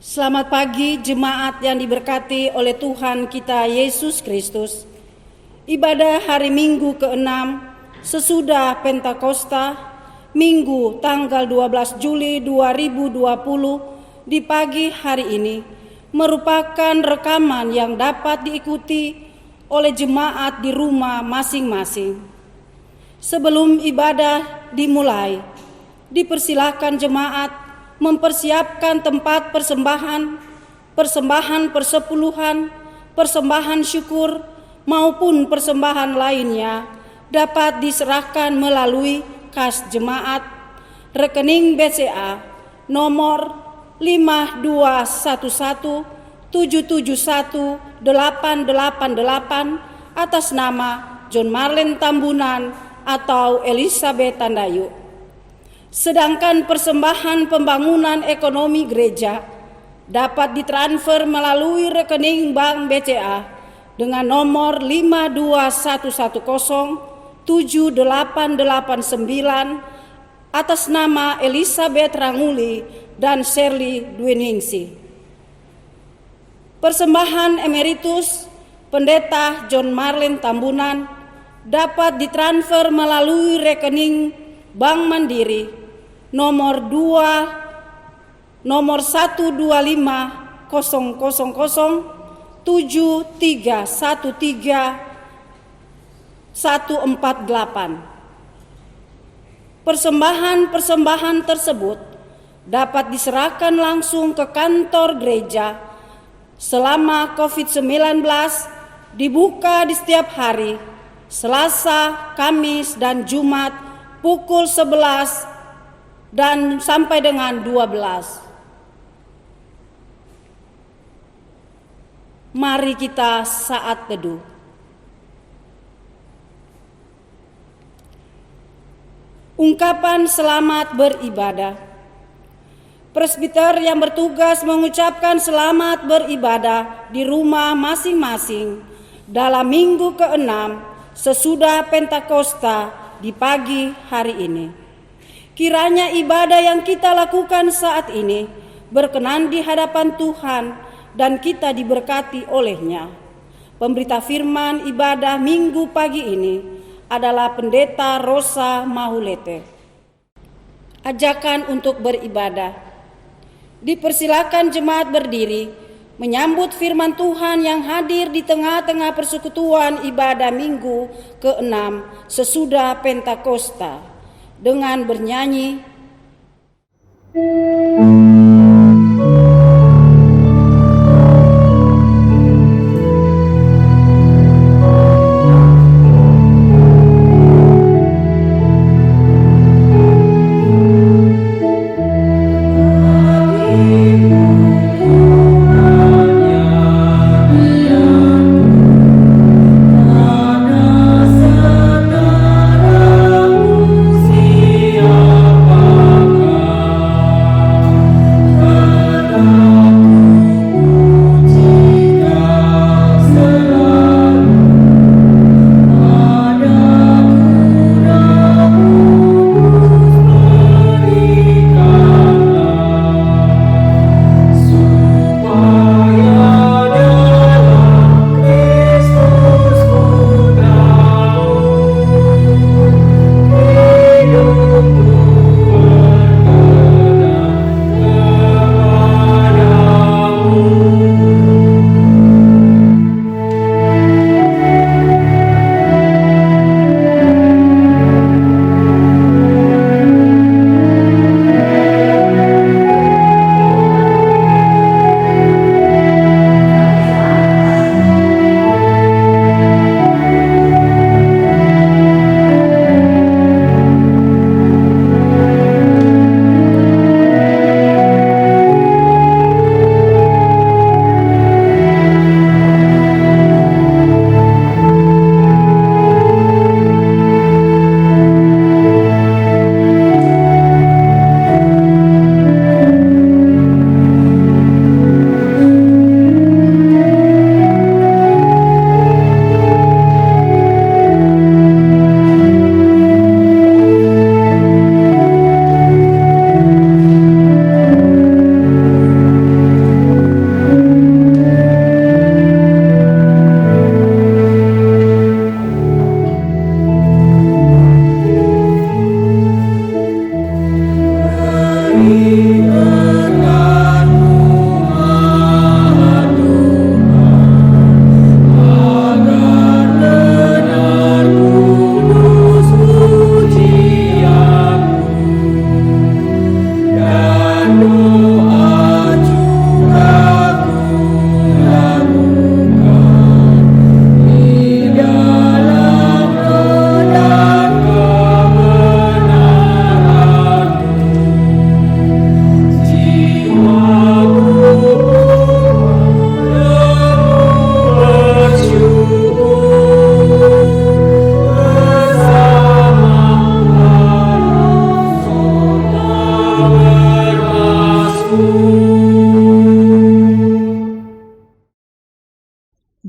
Selamat pagi jemaat yang diberkati oleh Tuhan kita Yesus Kristus. Ibadah hari Minggu ke-6 sesudah Pentakosta, Minggu tanggal 12 Juli 2020 di pagi hari ini merupakan rekaman yang dapat diikuti oleh jemaat di rumah masing-masing. Sebelum ibadah dimulai, dipersilakan jemaat mempersiapkan tempat persembahan persepuluhan, persembahan syukur, maupun persembahan lainnya dapat diserahkan melalui kas jemaat, rekening BCA nomor 5211771888 atas nama John Marlen Tambunan atau Elizabeth Tandayu. Sedangkan persembahan pembangunan ekonomi gereja dapat ditransfer melalui rekening bank BCA dengan nomor 521078889 atas nama Elizabeth Ranguli dan Shirley Dwiningsi. Persembahan emeritus Pendeta John Marlen Tambunan dapat ditransfer melalui rekening Bank Mandiri nomor 125.000.000.148. Persembahan tersebut dapat diserahkan langsung ke kantor gereja selama COVID-19 dibuka di setiap hari, Selasa, Kamis, dan Jumat pukul 11 dan sampai dengan 12. Mari kita saat teduh. Ungkapan selamat beribadah. Presbiter yang bertugas mengucapkan selamat beribadah di rumah masing-masing dalam minggu ke-6 sesudah Pentakosta di pagi hari ini. Kiranya ibadah yang kita lakukan saat ini berkenan di hadapan Tuhan dan kita diberkati olehnya. Pemberita firman ibadah minggu pagi ini adalah Pendeta Rosa Mahulete. Ajakan untuk beribadah. Dipersilakan jemaat berdiri menyambut firman Tuhan yang hadir di tengah-tengah persekutuan ibadah minggu ke-6 sesudah Pentakosta dengan bernyanyi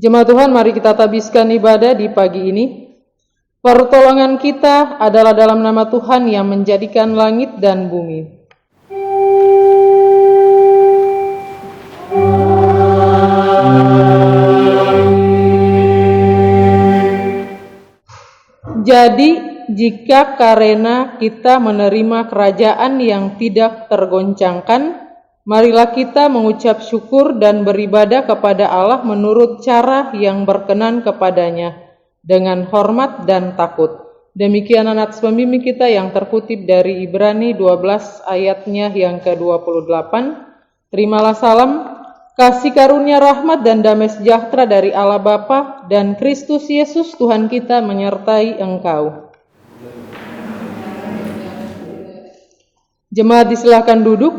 Jemaat Tuhan, mari kita tabiskan ibadah di pagi ini. Pertolongan kita adalah dalam nama Tuhan yang menjadikan langit dan bumi. Jadi, jika karena kita menerima kerajaan yang tidak tergoncangkan, marilah kita mengucap syukur dan beribadah kepada Allah menurut cara yang berkenan kepadanya, dengan hormat dan takut. Demikian nats pembimbing kita yang terkutip dari Ibrani 12 ayatnya yang ke-28. Terimalah salam, kasih karunia, rahmat dan damai sejahtera dari Allah Bapa dan Kristus Yesus Tuhan kita menyertai engkau. Jemaat disilakan duduk.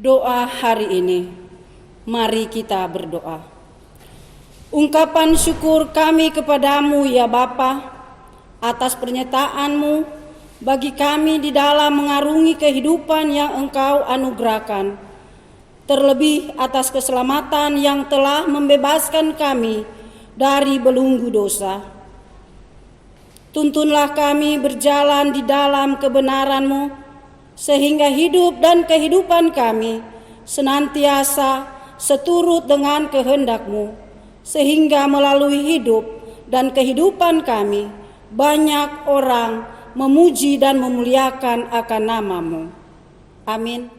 Doa hari ini, mari kita berdoa. Ungkapan syukur kami kepadamu ya Bapa, atas pernyataan-Mu bagi kami di dalam mengarungi kehidupan yang Engkau anugerahkan, terlebih atas keselamatan yang telah membebaskan kami dari belenggu dosa. Tuntunlah kami berjalan di dalam kebenaran-Mu, sehingga hidup dan kehidupan kami senantiasa seturut dengan kehendak-Mu, sehingga melalui hidup dan kehidupan kami banyak orang memuji dan memuliakan akan nama-Mu. Amin.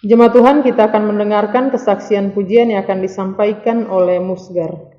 Jemaat Tuhan, kita akan mendengarkan kesaksian pujian yang akan disampaikan oleh Musgar.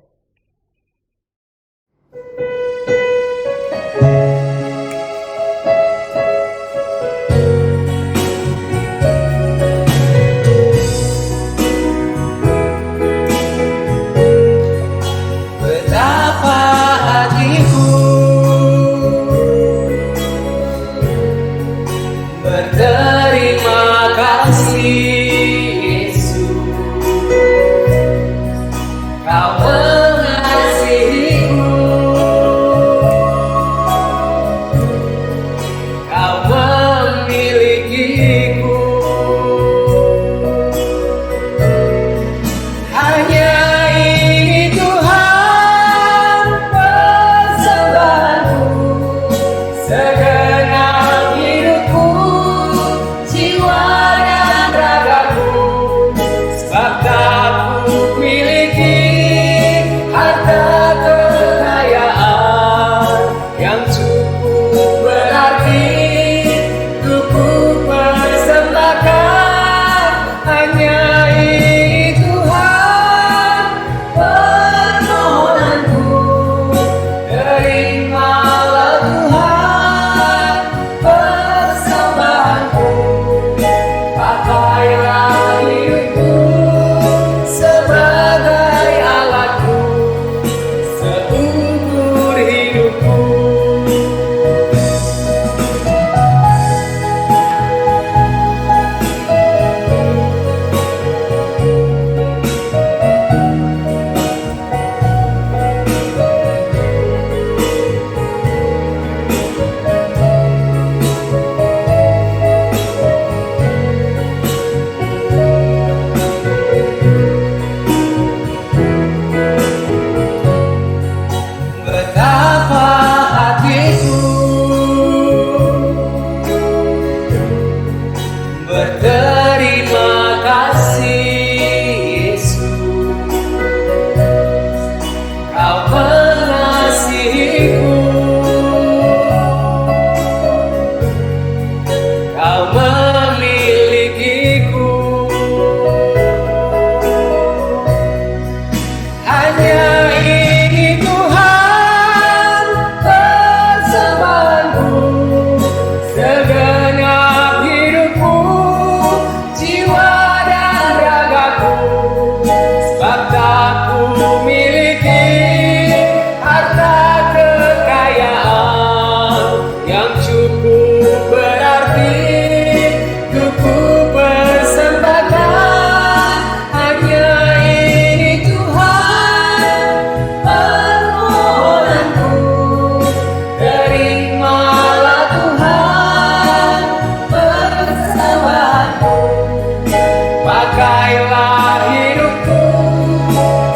Pakailah hidupku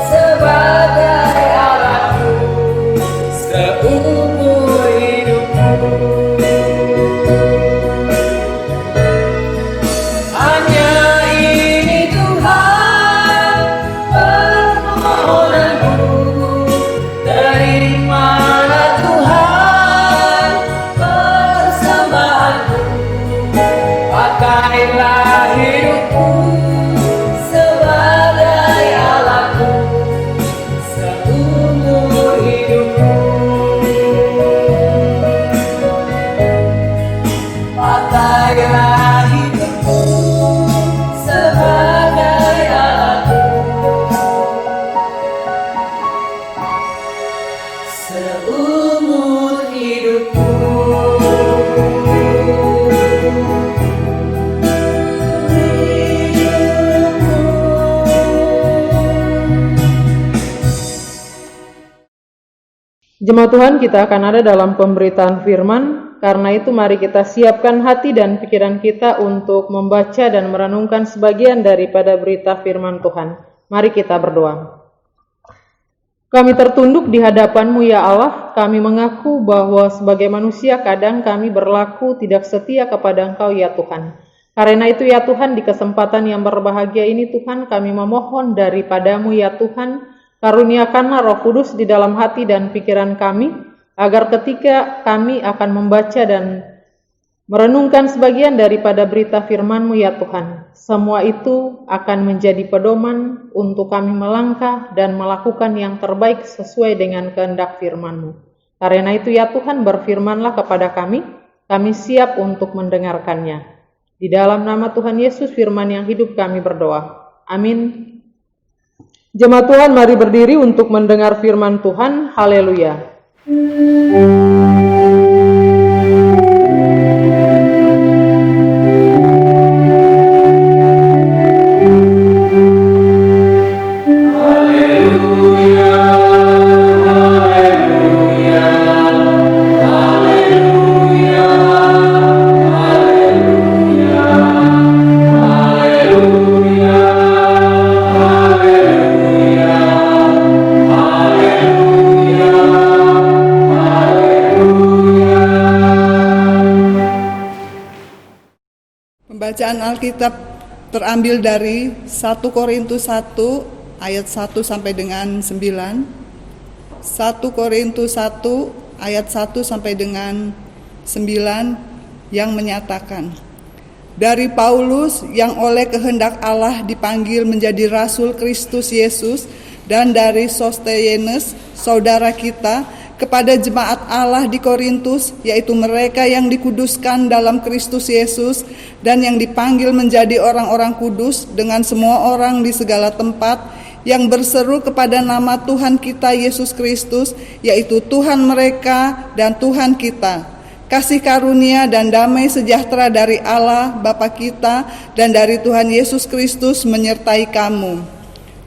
sebagai alatku seumur hidupku. Hanya ini Tuhan permohonanku, terimalah Tuhan persembahanku. Pakailah hidupku sebagai alatku seumur hidupku. Pakailah hidupku sebagai alatku seumur hidupku. Jemaat Tuhan, kita akan ada dalam pemberitaan firman. Karena itu mari kita siapkan hati dan pikiran kita untuk membaca dan merenungkan sebagian daripada berita firman Tuhan. Mari kita berdoa. Kami tertunduk di hadapan-Mu ya Allah. Kami mengaku bahwa sebagai manusia kadang kami berlaku tidak setia kepada Engkau ya Tuhan. Karena itu ya Tuhan, di kesempatan yang berbahagia ini Tuhan, kami memohon daripada-Mu ya Tuhan, karuniakanlah Roh Kudus di dalam hati dan pikiran kami, agar ketika kami akan membaca dan merenungkan sebagian daripada berita firman-Mu ya Tuhan, semua itu akan menjadi pedoman untuk kami melangkah dan melakukan yang terbaik sesuai dengan kehendak firman-Mu. Karena itu ya Tuhan, berfirmanlah kepada kami siap untuk mendengarkannya. Di dalam nama Tuhan Yesus firman yang hidup kami berdoa. Amin. Jemaat Tuhan, mari berdiri untuk mendengar firman Tuhan. Haleluya. Bacaan Alkitab terambil dari 1 Korintus 1 ayat 1 sampai dengan 9. 1 Korintus 1 ayat 1 sampai dengan 9 yang menyatakan, dari Paulus yang oleh kehendak Allah dipanggil menjadi Rasul Kristus Yesus, dan dari Sostenes saudara kita, kepada jemaat Allah di Korintus, yaitu mereka yang dikuduskan dalam Kristus Yesus dan yang dipanggil menjadi orang-orang kudus dengan semua orang di segala tempat, yang berseru kepada nama Tuhan kita Yesus Kristus, yaitu Tuhan mereka dan Tuhan kita. Kasih karunia dan damai sejahtera dari Allah Bapa kita dan dari Tuhan Yesus Kristus menyertai kamu.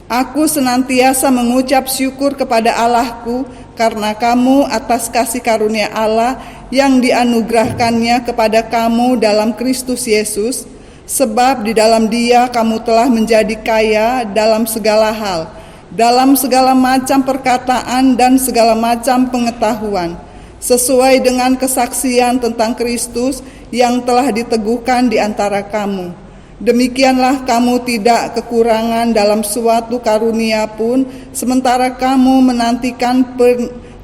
Aku senantiasa mengucap syukur kepada Allahku karena kamu atas kasih karunia Allah yang dianugerahkannya kepada kamu dalam Kristus Yesus, sebab di dalam Dia kamu telah menjadi kaya dalam segala hal, dalam segala macam perkataan dan segala macam pengetahuan, sesuai dengan kesaksian tentang Kristus yang telah diteguhkan di antara kamu. Demikianlah kamu tidak kekurangan dalam suatu karunia pun, sementara kamu menantikan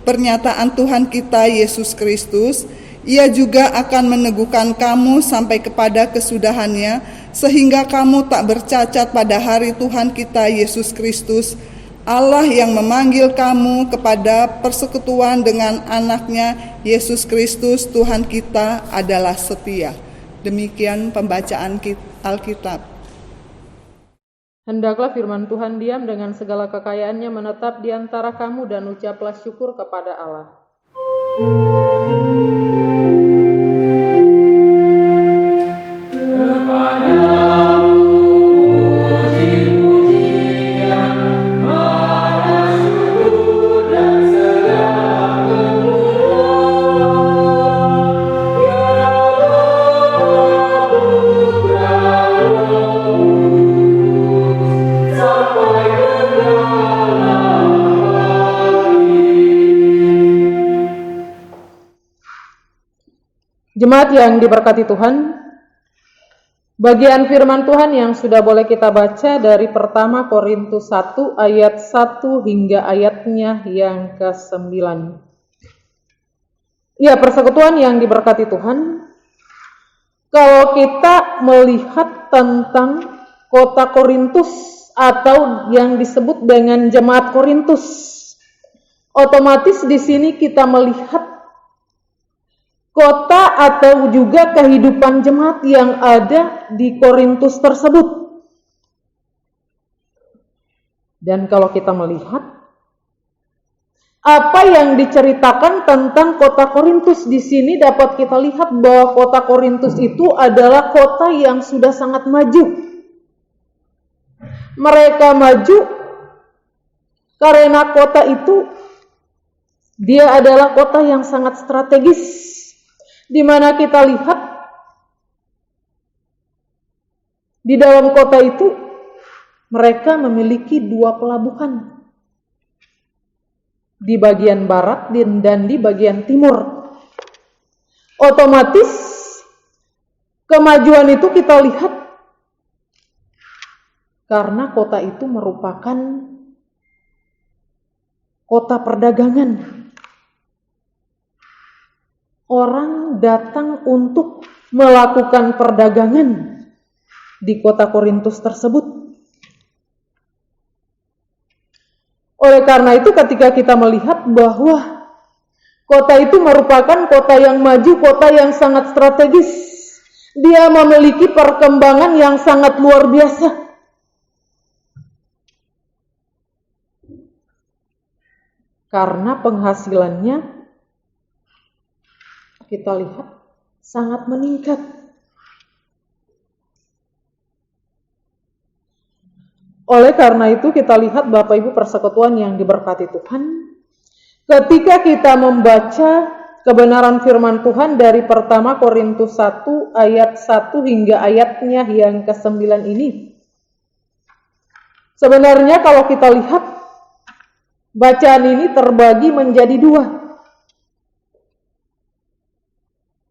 pernyataan Tuhan kita Yesus Kristus. Ia juga akan meneguhkan kamu sampai kepada kesudahannya, sehingga kamu tak bercacat pada hari Tuhan kita Yesus Kristus. Allah yang memanggil kamu kepada persekutuan dengan anaknya Yesus Kristus Tuhan kita adalah setia. Demikian pembacaan Alkitab. Hendaklah firman Tuhan diam dengan segala kekayaannya menetap di antara kamu, dan ucaplah syukur kepada Allah. Jemaat yang diberkati Tuhan, bagian firman Tuhan yang sudah boleh kita baca dari pertama Korintus 1 ayat 1 hingga ayatnya yang ke-9. Ya, persekutuan yang diberkati Tuhan, kalau kita melihat tentang kota Korintus atau yang disebut dengan jemaat Korintus, otomatis di sini kita melihat kota atau juga kehidupan jemaat yang ada di Korintus tersebut. Dan kalau kita melihat apa yang diceritakan tentang kota Korintus di sini, dapat kita lihat bahwa kota Korintus itu adalah kota yang sudah sangat maju. Mereka maju karena kota itu dia adalah kota yang sangat strategis, di mana kita lihat di dalam kota itu mereka memiliki 2 pelabuhan, di bagian barat dan di bagian timur. Otomatis kemajuan itu kita lihat karena kota itu merupakan kota perdagangan. Orang datang untuk melakukan perdagangan di kota Korintus tersebut. Oleh karena itu, ketika kita melihat bahwa kota itu merupakan kota yang maju, kota yang sangat strategis, dia memiliki perkembangan yang sangat luar biasa. Karena penghasilannya kita lihat sangat meningkat. Oleh karena itu kita lihat Bapak Ibu persekutuan yang diberkati Tuhan, ketika kita membaca kebenaran firman Tuhan dari pertama Korintus 1 ayat 1 hingga ayatnya yang ke-9 ini, sebenarnya kalau kita lihat bacaan ini terbagi menjadi 2.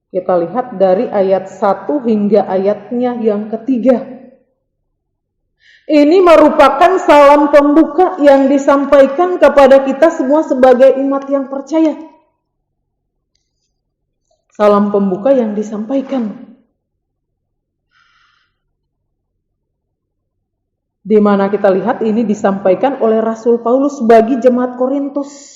Kita lihat dari ayat 1 hingga ayatnya yang ke-3. Ini merupakan salam pembuka yang disampaikan kepada kita semua sebagai umat yang percaya. Salam pembuka yang disampaikan, di mana kita lihat ini disampaikan oleh Rasul Paulus bagi jemaat Korintus.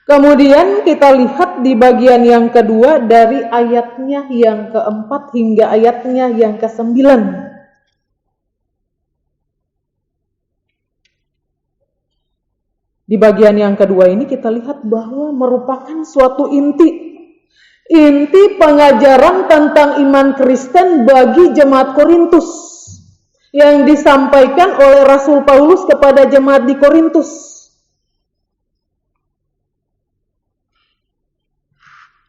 Kemudian kita lihat di bagian yang kedua dari ayatnya yang ke-4 hingga ayatnya yang ke-9. Di bagian yang kedua ini kita lihat bahwa merupakan suatu inti pengajaran tentang iman Kristen bagi jemaat Korintus yang disampaikan oleh Rasul Paulus kepada jemaat di Korintus.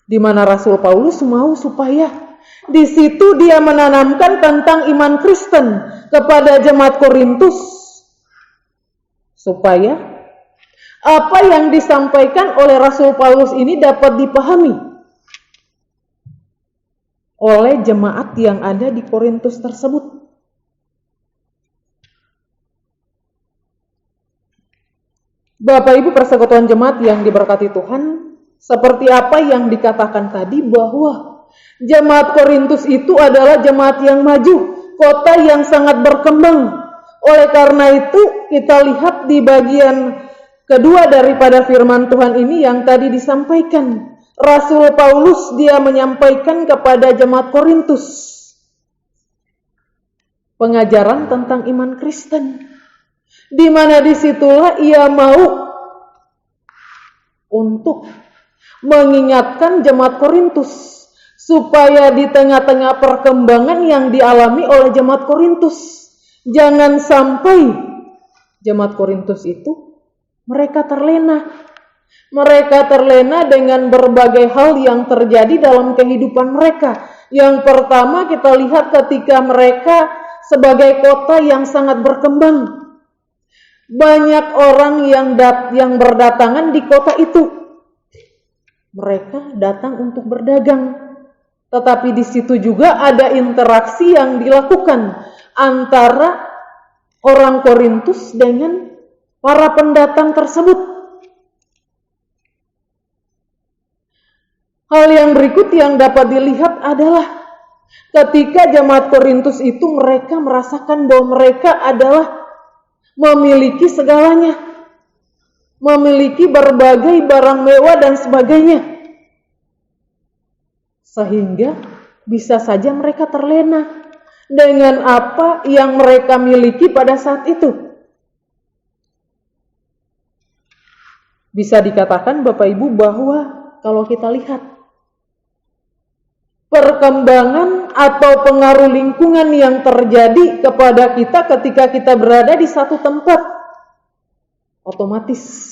Di mana Rasul Paulus mau supaya di situ dia menanamkan tentang iman Kristen kepada jemaat Korintus, supaya apa yang disampaikan oleh Rasul Paulus ini dapat dipahami oleh jemaat yang ada di Korintus tersebut. Bapak Ibu persekutuan jemaat yang diberkati Tuhan, seperti apa yang dikatakan tadi bahwa jemaat Korintus itu adalah jemaat yang maju, kota yang sangat berkembang. Oleh karena itu kita lihat di bagian kedua daripada firman Tuhan ini yang tadi disampaikan. Rasul Paulus dia menyampaikan kepada jemaat Korintus pengajaran tentang iman Kristen, di mana disitulah ia mau untuk mengingatkan jemaat Korintus supaya di tengah-tengah perkembangan yang dialami oleh jemaat Korintus, jangan sampai jemaat Korintus itu mereka terlena. Mereka terlena dengan berbagai hal yang terjadi dalam kehidupan mereka. Yang pertama kita lihat ketika mereka sebagai kota yang sangat berkembang, banyak orang yang berdatangan di kota itu. mereka datang untuk berdagang. Tetapi di situ juga ada interaksi yang dilakukan antara orang Korintus dengan para pendatang tersebut. Hal yang berikut yang dapat dilihat adalah ketika jemaat Korintus itu mereka merasakan bahwa mereka adalah memiliki segalanya, memiliki berbagai barang mewah dan sebagainya, sehingga bisa saja mereka terlena dengan apa yang mereka miliki pada saat itu. Bisa dikatakan Bapak Ibu bahwa kalau kita lihat perkembangan atau pengaruh lingkungan yang terjadi kepada kita ketika kita berada di satu tempat, otomatis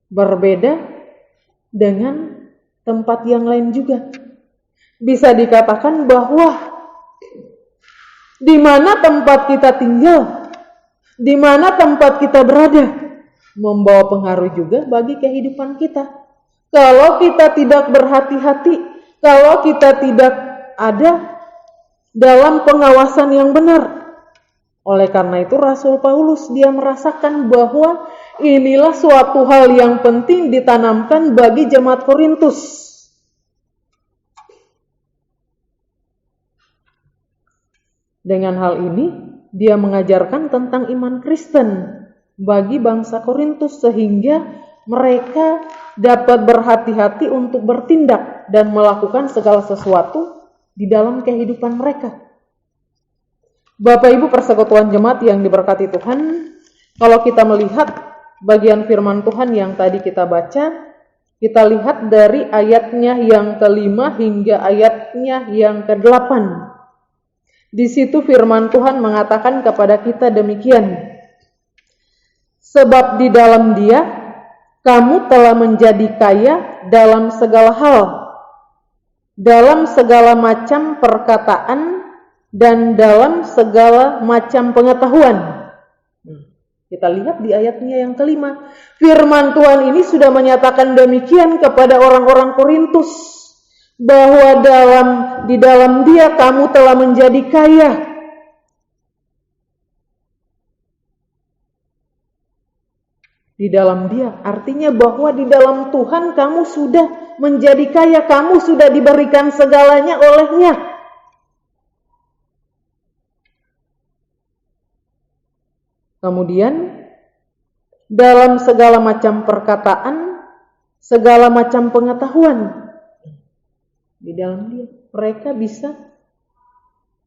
berbeda dengan tempat yang lain juga. Bisa dikatakan bahwa di mana tempat kita tinggal, di mana tempat kita berada, membawa pengaruh juga bagi kehidupan kita. Kalau kita tidak berhati-hati, kalau kita tidak ada dalam pengawasan yang benar. Oleh karena itu Rasul Paulus dia merasakan bahwa inilah suatu hal yang penting ditanamkan bagi jemaat Korintus. Dengan hal ini dia mengajarkan tentang iman Kristen bagi bangsa Korintus sehingga mereka dapat berhati-hati untuk bertindak dan melakukan segala sesuatu di dalam kehidupan mereka. Bapak Ibu persekutuan jemaat yang diberkati Tuhan, kalau kita melihat bagian firman Tuhan yang tadi kita baca, kita lihat dari ayatnya yang ke-5 hingga ayatnya yang ke-8. Di situ firman Tuhan mengatakan kepada kita demikian, sebab di dalam Dia kamu telah menjadi kaya dalam segala hal, dalam segala macam perkataan, dan dalam segala macam pengetahuan. Kita lihat di ayatnya yang ke-5. Firman Tuhan ini sudah menyatakan demikian kepada orang-orang Korintus, bahwa di dalam Dia kamu telah menjadi kaya. Di dalam Dia, artinya bahwa di dalam Tuhan kamu sudah menjadi kaya, kamu sudah diberikan segalanya oleh-Nya. Kemudian, dalam segala macam perkataan, segala macam pengetahuan, di dalam Dia, mereka bisa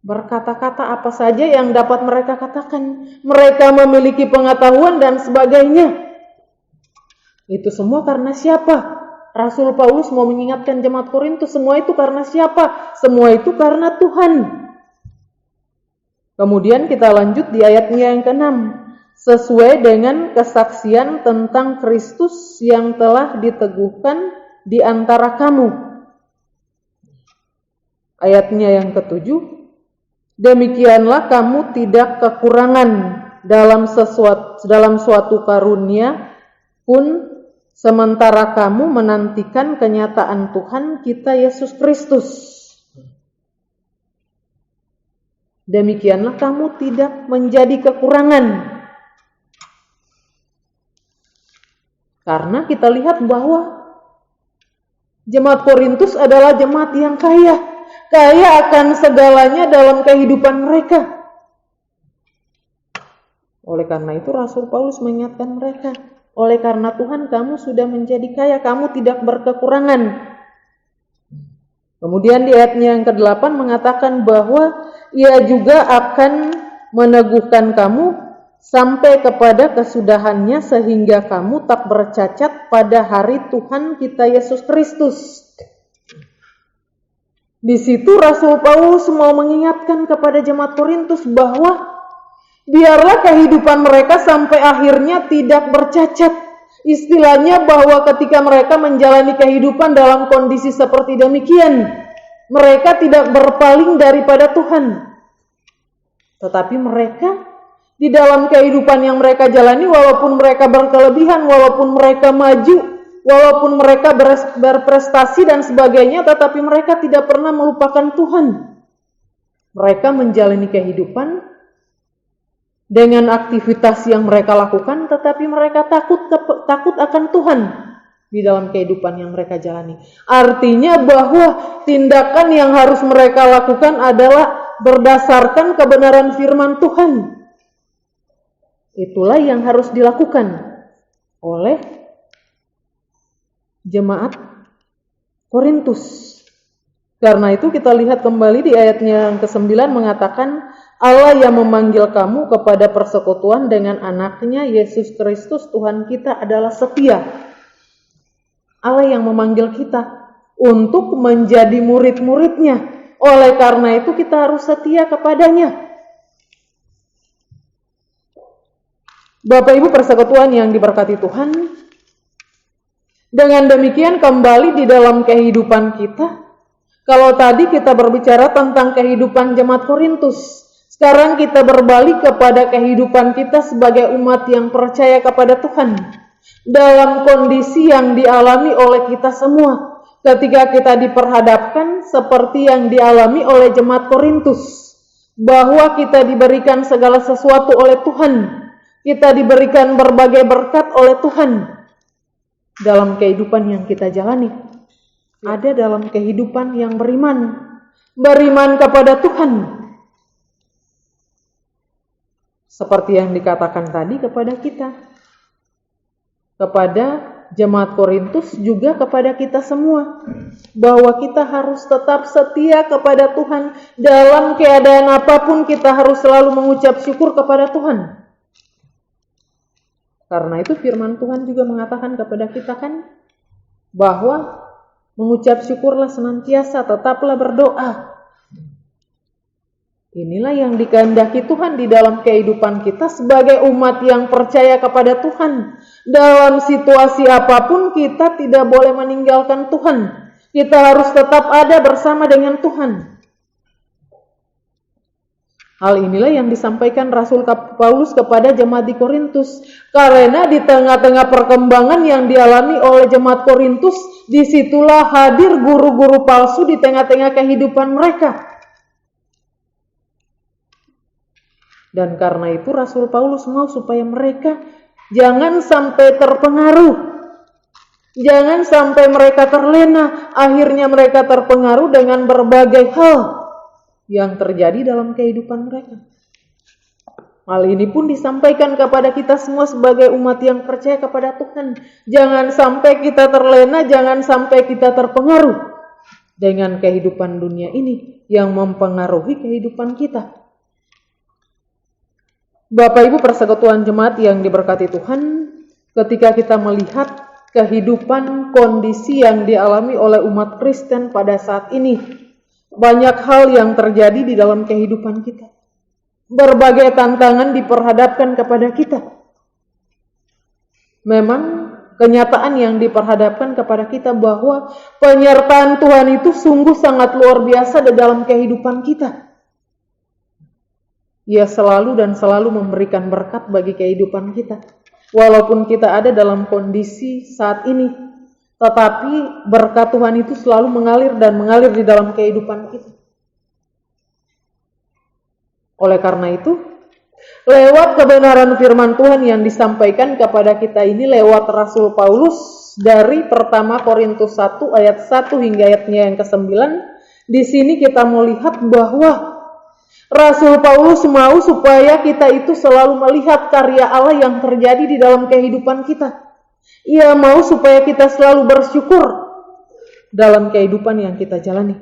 berkata-kata apa saja yang dapat mereka katakan. Mereka memiliki pengetahuan dan sebagainya. Itu semua karena siapa? Rasul Paulus mau mengingatkan jemaat Korintus, semua itu karena siapa? Semua itu karena Tuhan. Kemudian kita lanjut di ayatnya yang ke-6. Sesuai dengan kesaksian tentang Kristus yang telah diteguhkan di antara kamu. Ayatnya yang ke-7. Demikianlah kamu tidak kekurangan dalam suatu karunia pun, sementara kamu menantikan kenyataan Tuhan kita Yesus Kristus. Demikianlah kamu tidak menjadi kekurangan. Karena kita lihat bahwa jemaat Korintus adalah jemaat yang kaya. Kaya akan segalanya dalam kehidupan mereka. Oleh karena itu Rasul Paulus mengingatkan mereka, oleh karena Tuhan kamu sudah menjadi kaya, kamu tidak berkekurangan. Kemudian di ayatnya yang ke-8 mengatakan bahwa Ia juga akan meneguhkan kamu sampai kepada kesudahannya sehingga kamu tak bercacat pada hari Tuhan kita Yesus Kristus. Di situ Rasul Paulus mau mengingatkan kepada jemaat Korintus bahwa biarlah kehidupan mereka sampai akhirnya tidak bercacat. Istilahnya bahwa ketika mereka menjalani kehidupan dalam kondisi seperti demikian, mereka tidak berpaling daripada Tuhan. Tetapi mereka di dalam kehidupan yang mereka jalani, walaupun mereka berkelebihan, walaupun mereka maju, walaupun mereka berprestasi dan sebagainya, tetapi mereka tidak pernah melupakan Tuhan. Mereka menjalani kehidupan dengan aktivitas yang mereka lakukan, tetapi mereka takut akan Tuhan di dalam kehidupan yang mereka jalani. Artinya bahwa tindakan yang harus mereka lakukan adalah berdasarkan kebenaran firman Tuhan. Itulah yang harus dilakukan oleh jemaat Korintus. Karena itu kita lihat kembali di ayatnya yang ke-9 mengatakan, Allah yang memanggil kamu kepada persekutuan dengan anaknya Yesus Kristus Tuhan kita adalah setia. Allah yang memanggil kita untuk menjadi murid-muridnya. Oleh karena itu kita harus setia kepadanya. Bapak Ibu persekutuan yang diberkati Tuhan, dengan demikian kembali di dalam kehidupan kita. Kalau tadi kita berbicara tentang kehidupan jemaat Korintus, sekarang kita berbalik kepada kehidupan kita sebagai umat yang percaya kepada Tuhan. Dalam kondisi yang dialami oleh kita semua, ketika kita diperhadapkan seperti yang dialami oleh jemaat Korintus, bahwa kita diberikan segala sesuatu oleh Tuhan, kita diberikan berbagai berkat oleh Tuhan dalam kehidupan yang kita jalani. Ada dalam kehidupan yang beriman kepada Tuhan. Seperti yang dikatakan tadi kepada kita, kepada jemaat Korintus, juga kepada kita semua, bahwa kita harus tetap setia kepada Tuhan. Dalam keadaan apapun kita harus selalu mengucap syukur kepada Tuhan. Karena itu firman Tuhan juga mengatakan kepada kita kan, bahwa mengucap syukurlah senantiasa, tetaplah berdoa. Inilah yang dikehendaki Tuhan di dalam kehidupan kita sebagai umat yang percaya kepada Tuhan. Dalam situasi apapun kita tidak boleh meninggalkan Tuhan. Kita harus tetap ada bersama dengan Tuhan. Hal inilah yang disampaikan Rasul Paulus kepada jemaat di Korintus. Karena di tengah-tengah perkembangan yang dialami oleh jemaat Korintus, disitulah hadir guru-guru palsu di tengah-tengah kehidupan mereka. Dan karena itu Rasul Paulus mau supaya mereka jangan sampai terpengaruh. Jangan sampai mereka terlena. Akhirnya mereka terpengaruh dengan berbagai hal yang terjadi dalam kehidupan mereka. Hal ini pun disampaikan kepada kita semua sebagai umat yang percaya kepada Tuhan. Jangan sampai kita terlena, jangan sampai kita terpengaruh dengan kehidupan dunia ini yang mempengaruhi kehidupan kita. Bapak Ibu persekutuan jemaat yang diberkati Tuhan, ketika kita melihat kehidupan kondisi yang dialami oleh umat Kristen pada saat ini, banyak hal yang terjadi di dalam kehidupan kita. Berbagai tantangan diperhadapkan kepada kita. Memang kenyataan yang diperhadapkan kepada kita bahwa penyertaan Tuhan itu sungguh sangat luar biasa di dalam kehidupan kita. Ia selalu dan selalu memberikan berkat bagi kehidupan kita. Walaupun kita ada dalam kondisi saat ini, tetapi berkat Tuhan itu selalu mengalir dan mengalir di dalam kehidupan kita. Oleh karena itu, lewat kebenaran firman Tuhan yang disampaikan kepada kita ini lewat Rasul Paulus dari pertama Korintus 1 ayat 1 hingga ayatnya yang ke-9, di sini kita melihat bahwa Rasul Paulus mau supaya kita itu selalu melihat karya Allah yang terjadi di dalam kehidupan kita. Ia mau supaya kita selalu bersyukur dalam kehidupan yang kita jalani.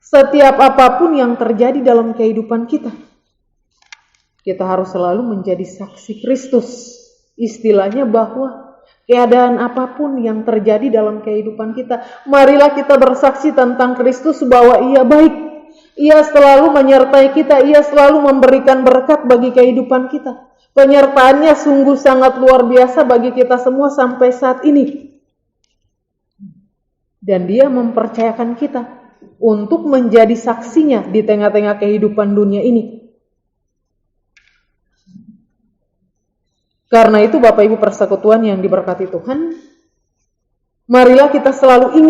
Setiap apapun yang terjadi dalam kehidupan kita, kita harus selalu menjadi saksi Kristus. Istilahnya bahwa keadaan apapun yang terjadi dalam kehidupan kita, marilah kita bersaksi tentang Kristus bahwa Ia baik. Ia selalu menyertai kita, Ia selalu memberikan berkat bagi kehidupan kita. Penyertaannya sungguh sangat luar biasa bagi kita semua sampai saat ini. Dan Dia mempercayakan kita untuk menjadi saksinya di tengah-tengah kehidupan dunia ini. Karena itu Bapak Ibu persekutuan yang diberkati Tuhan, Marilah kita selalu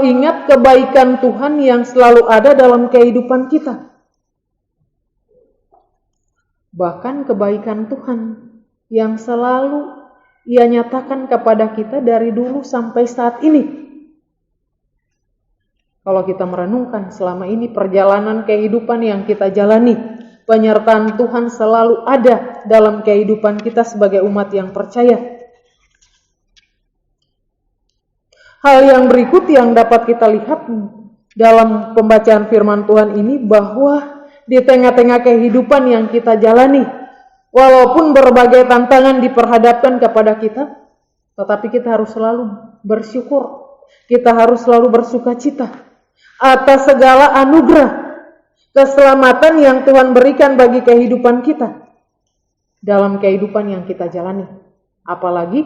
ingat kebaikan Tuhan yang selalu ada dalam kehidupan kita. Bahkan kebaikan Tuhan yang selalu Ia nyatakan kepada kita dari dulu sampai saat ini. Kalau kita merenungkan selama ini perjalanan kehidupan yang kita jalani, penyertaan Tuhan selalu ada dalam kehidupan kita sebagai umat yang percaya. Hal yang berikut yang dapat kita lihat dalam pembacaan firman Tuhan ini, bahwa di tengah-tengah kehidupan yang kita jalani, walaupun berbagai tantangan diperhadapkan kepada kita, tetapi kita harus selalu bersyukur. Kita harus selalu bersukacita atas segala anugerah keselamatan yang Tuhan berikan bagi kehidupan kita dalam kehidupan yang kita jalani. Apalagi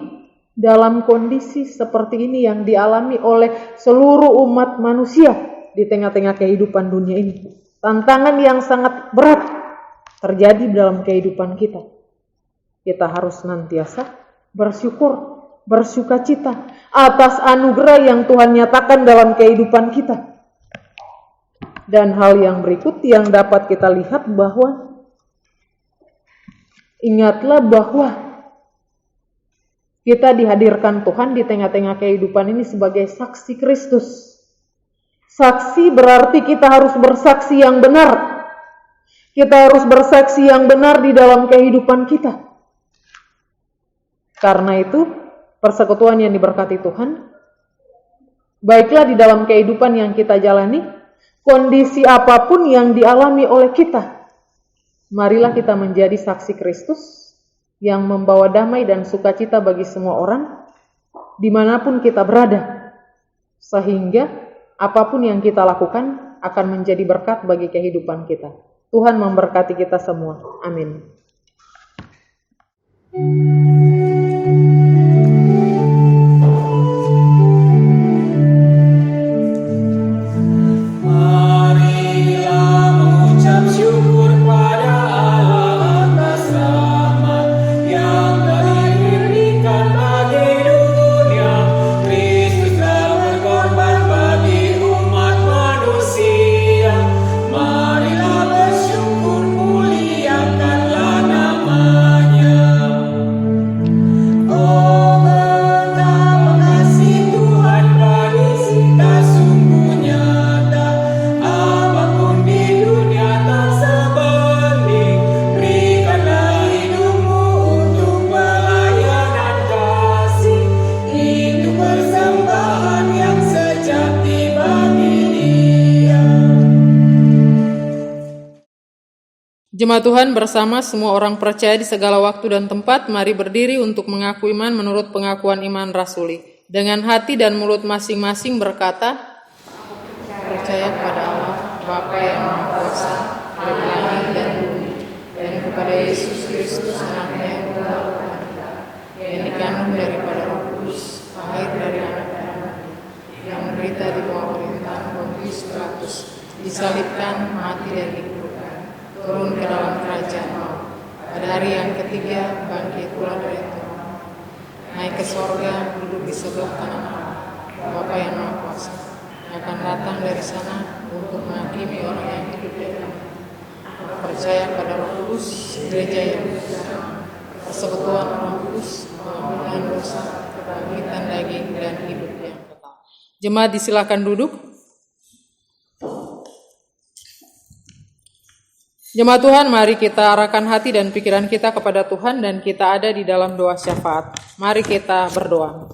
dalam kondisi seperti ini yang dialami oleh seluruh umat manusia di tengah-tengah kehidupan dunia ini. Tantangan yang sangat berat terjadi dalam kehidupan kita. Kita harus senantiasa bersyukur, bersukacita atas anugerah yang Tuhan nyatakan dalam kehidupan kita. Dan hal yang berikut yang dapat kita lihat bahwa ingatlah bahwa kita dihadirkan Tuhan di tengah-tengah kehidupan ini sebagai saksi Kristus. Saksi berarti kita harus bersaksi yang benar. Kita harus bersaksi yang benar di dalam kehidupan kita. Karena itu, persekutuan yang diberkati Tuhan, baiklah di dalam kehidupan yang kita jalani, kondisi apapun yang dialami oleh kita, marilah kita menjadi saksi Kristus yang membawa damai dan sukacita bagi semua orang, dimanapun kita berada, sehingga apapun yang kita lakukan akan menjadi berkat bagi kehidupan kita. Tuhan memberkati kita semua. Amin. Jemaat Tuhan bersama semua orang percaya di segala waktu dan tempat, mari berdiri untuk mengaku iman menurut pengakuan iman rasuli. Dengan hati dan mulut masing-masing berkata, percaya kepada Allah, Bapa yang Maha Kuasa, dari langit dan bumi, dan kepada Yesus Kristus, Anaknya yang tunggal Tuhan kita, yang dikandung daripada Roh Kudus, lahir dari anak Maria, yang menderita di bawah pemerintahan Pontius Pilatus, disalibkan, mati dan dikuburkan, turun ke dalam kerajaan maut. Pada hari yang ketiga bangkit pula dari tempat, naik ke sorga, duduk di sebelah kanan Allah, Bapa yang Maha Kuasa, yang akan datang dari sana untuk menghakimi orang yang hidup dan mati. Percaya pada Roh Kudus, gereja yang besar, persekutuan Roh Kudus, pengampunan dosa, kebangkitan daging dan hidup yang kekal. Jemaat disilakan duduk. Jemaat Tuhan, mari kita arahkan hati dan pikiran kita kepada Tuhan dan kita ada di dalam doa syafaat. Mari kita berdoa.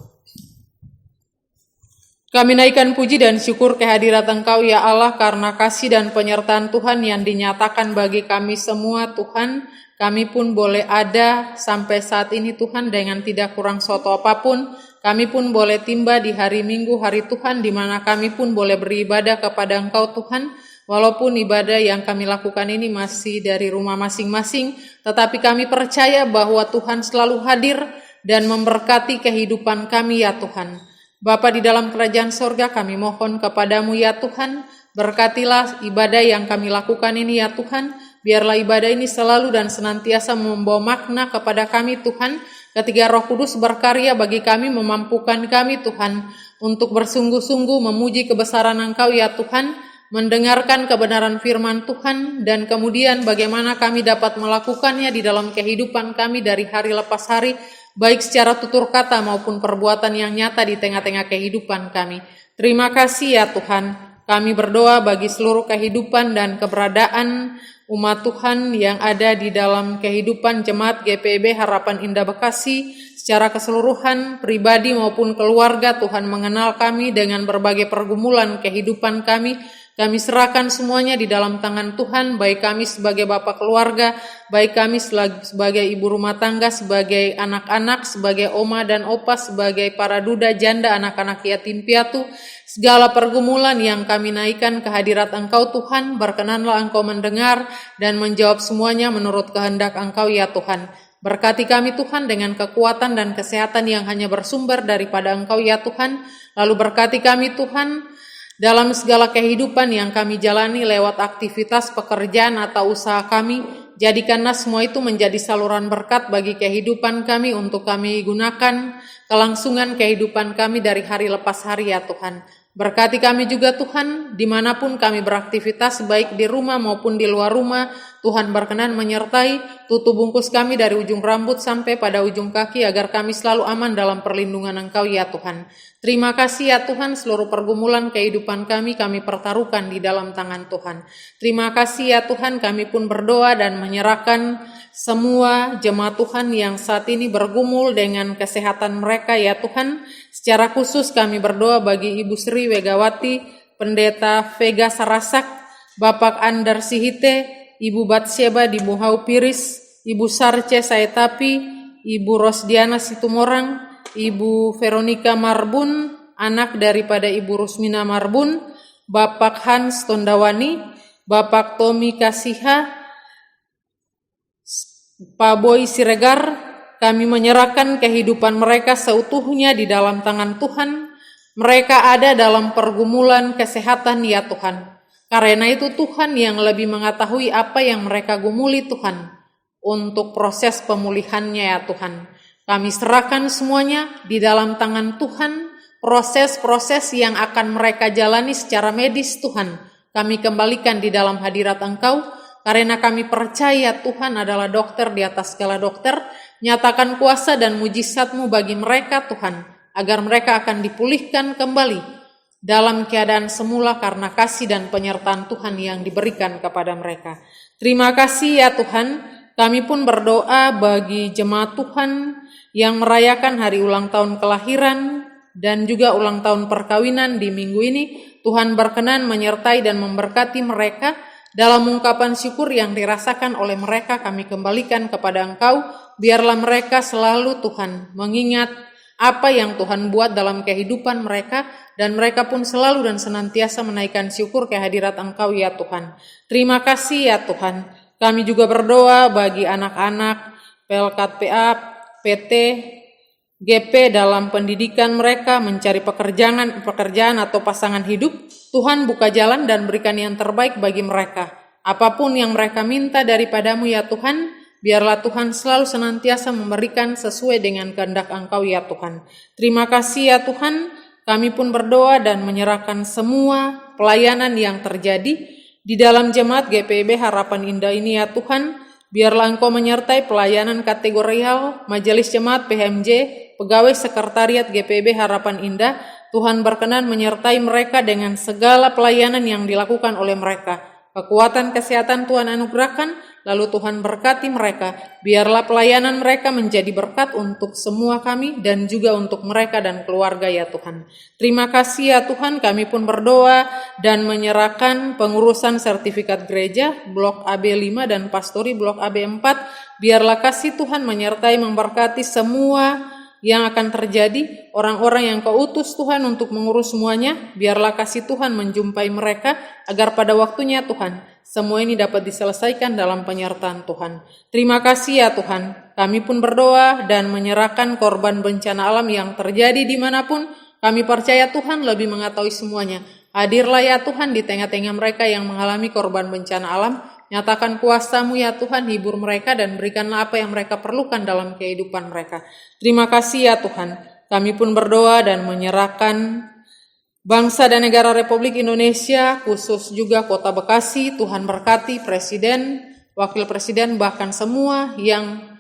Kami naikkan puji dan syukur kehadirat Engkau ya Allah karena kasih dan penyertaan Tuhan yang dinyatakan bagi kami semua Tuhan. Kami pun boleh ada sampai saat ini Tuhan dengan tidak kurang suatu apapun. Kami pun boleh tiba di hari Minggu, hari Tuhan, di mana kami pun boleh beribadah kepada Engkau Tuhan. Walaupun ibadah yang kami lakukan ini masih dari rumah masing-masing, tetapi kami percaya bahwa Tuhan selalu hadir dan memberkati kehidupan kami ya Tuhan. Bapa di dalam kerajaan sorga, kami mohon kepadamu ya Tuhan, berkatilah ibadah yang kami lakukan ini ya Tuhan. Biarlah ibadah ini selalu dan senantiasa membawa makna kepada kami Tuhan, ketika Roh Kudus berkarya bagi kami, memampukan kami Tuhan untuk bersungguh-sungguh memuji kebesaran Engkau ya Tuhan, mendengarkan kebenaran firman Tuhan, dan kemudian bagaimana kami dapat melakukannya di dalam kehidupan kami dari hari lepas hari, baik secara tutur kata maupun perbuatan yang nyata di tengah-tengah kehidupan kami. Terima kasih ya Tuhan, kami berdoa bagi seluruh kehidupan dan keberadaan umat Tuhan yang ada di dalam kehidupan Jemaat GPIB Harapan Indah Bekasi secara keseluruhan, pribadi maupun keluarga. Tuhan mengenal kami dengan berbagai pergumulan kehidupan kami. Kami serahkan semuanya di dalam tangan Tuhan, baik kami sebagai bapak keluarga, baik kami sebagai ibu rumah tangga, sebagai anak-anak, sebagai oma dan opa, sebagai para duda, janda, anak-anak yatim piatu, segala pergumulan yang kami naikkan ke hadirat Engkau Tuhan, berkenanlah Engkau mendengar dan menjawab semuanya menurut kehendak Engkau ya Tuhan. Berkati kami Tuhan dengan kekuatan dan kesehatan yang hanya bersumber daripada Engkau ya Tuhan. Lalu berkati kami Tuhan dalam segala kehidupan yang kami jalani lewat aktivitas pekerjaan atau usaha kami. Jadikanlah semua itu menjadi saluran berkat bagi kehidupan kami untuk kami gunakan kelangsungan kehidupan kami dari hari lepas hari ya Tuhan. Berkati kami juga Tuhan, dimanapun kami beraktivitas, baik di rumah maupun di luar rumah, Tuhan berkenan menyertai, tutup bungkus kami dari ujung rambut sampai pada ujung kaki, agar kami selalu aman dalam perlindungan Engkau ya Tuhan. Terima kasih ya Tuhan, seluruh pergumulan kehidupan kami pertaruhkan di dalam tangan Tuhan. Terima kasih ya Tuhan, kami pun berdoa dan menyerahkan semua jemaat Tuhan yang saat ini bergumul dengan kesehatan mereka ya Tuhan. Secara khusus kami berdoa bagi Ibu Sri Wegawati, Pendeta Vega Sarasak, Bapak Andar Sihite, Ibu Batsyeba di Buhau Piris, Ibu Sarce Saetapi, Ibu Rosdiana Situmorang, Ibu Veronica Marbun, anak daripada Ibu Rusmina Marbun, Bapak Hans Tondawani, Bapak Tommy Kasiha, Pak Boy Siregar. Kami menyerahkan kehidupan mereka seutuhnya di dalam tangan Tuhan. Mereka ada dalam pergumulan kesehatan ya Tuhan. Karena itu Tuhan yang lebih mengetahui apa yang mereka gumuli Tuhan, untuk proses pemulihannya ya Tuhan. Kami serahkan semuanya di dalam tangan Tuhan. Proses-proses yang akan mereka jalani secara medis Tuhan, kami kembalikan di dalam hadirat Engkau. Karena kami percaya Tuhan adalah dokter di atas segala dokter. Nyatakan kuasa dan mujizat-Mu bagi mereka Tuhan, agar mereka akan dipulihkan kembali dalam keadaan semula karena kasih dan penyertaan Tuhan yang diberikan kepada mereka. Terima kasih ya Tuhan. Kami pun berdoa bagi jemaat Tuhan yang merayakan hari ulang tahun kelahiran dan juga ulang tahun perkawinan di minggu ini. Tuhan berkenan menyertai dan memberkati mereka. Dalam ungkapan syukur yang dirasakan oleh mereka, kami kembalikan kepada Engkau. Biarlah mereka selalu Tuhan mengingat apa yang Tuhan buat dalam kehidupan mereka, dan mereka pun selalu dan senantiasa menaikkan syukur kehadirat Engkau ya Tuhan. Terima kasih ya Tuhan. Kami juga berdoa bagi anak-anak PLKT PA, PT, GP dalam pendidikan mereka, mencari pekerjaan atau pasangan hidup. Tuhan buka jalan dan berikan yang terbaik bagi mereka. Apapun yang mereka minta daripada-Mu ya Tuhan, biarlah Tuhan selalu senantiasa memberikan sesuai dengan kehendak Engkau ya Tuhan. Terima kasih ya Tuhan. Kami pun berdoa dan menyerahkan semua pelayanan yang terjadi di dalam jemaat GPIB Harapan Indah ini ya Tuhan. Biarlah Engkau menyertai pelayanan kategorial, majelis jemaat PHMJ, pegawai sekretariat GPIB Harapan Indah. Tuhan berkenan menyertai mereka dengan segala pelayanan yang dilakukan oleh mereka. Kekuatan kesehatan Tuhan anugerahkan, lalu Tuhan berkati mereka. Biarlah pelayanan mereka menjadi berkat untuk semua kami dan juga untuk mereka dan keluarga ya Tuhan. Terima kasih ya Tuhan, kami pun berdoa dan menyerahkan pengurusan sertifikat gereja Blok AB5 dan Pastori Blok AB4. Biarlah kasih Tuhan menyertai memberkati semua yang akan terjadi, orang-orang yang Kau utus Tuhan untuk mengurus semuanya. Biarlah kasih Tuhan menjumpai mereka, agar pada waktunya Tuhan, semua ini dapat diselesaikan dalam penyertaan Tuhan. Terima kasih ya Tuhan. Kami pun berdoa dan menyerahkan korban bencana alam yang terjadi dimanapun. Kami percaya Tuhan lebih mengetahui semuanya. Hadirlah ya Tuhan di tengah-tengah mereka yang mengalami korban bencana alam. Nyatakan kuasa-Mu ya Tuhan, hibur mereka dan berikanlah apa yang mereka perlukan dalam kehidupan mereka. Terima kasih ya Tuhan. Kami pun berdoa dan menyerahkan bangsa dan negara Republik Indonesia, khusus juga Kota Bekasi. Tuhan berkati Presiden, Wakil Presiden, bahkan semua yang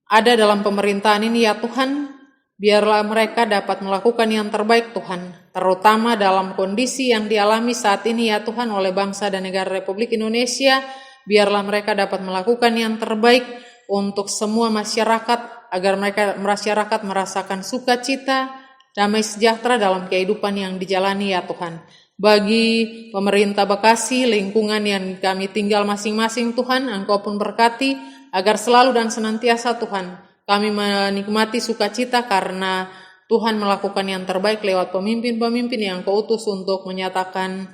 ada dalam pemerintahan ini ya Tuhan. Biarlah mereka dapat melakukan yang terbaik Tuhan, terutama dalam kondisi yang dialami saat ini ya Tuhan oleh bangsa dan negara Republik Indonesia. Biarlah mereka dapat melakukan yang terbaik untuk semua masyarakat, agar masyarakat merasakan sukacita, damai sejahtera dalam kehidupan yang dijalani ya Tuhan. Bagi pemerintah Bekasi, lingkungan yang kami tinggal masing-masing Tuhan, Engkau pun berkati, agar selalu dan senantiasa Tuhan kami menikmati sukacita karena Tuhan melakukan yang terbaik lewat pemimpin-pemimpin yang Kau utus untuk menyatakan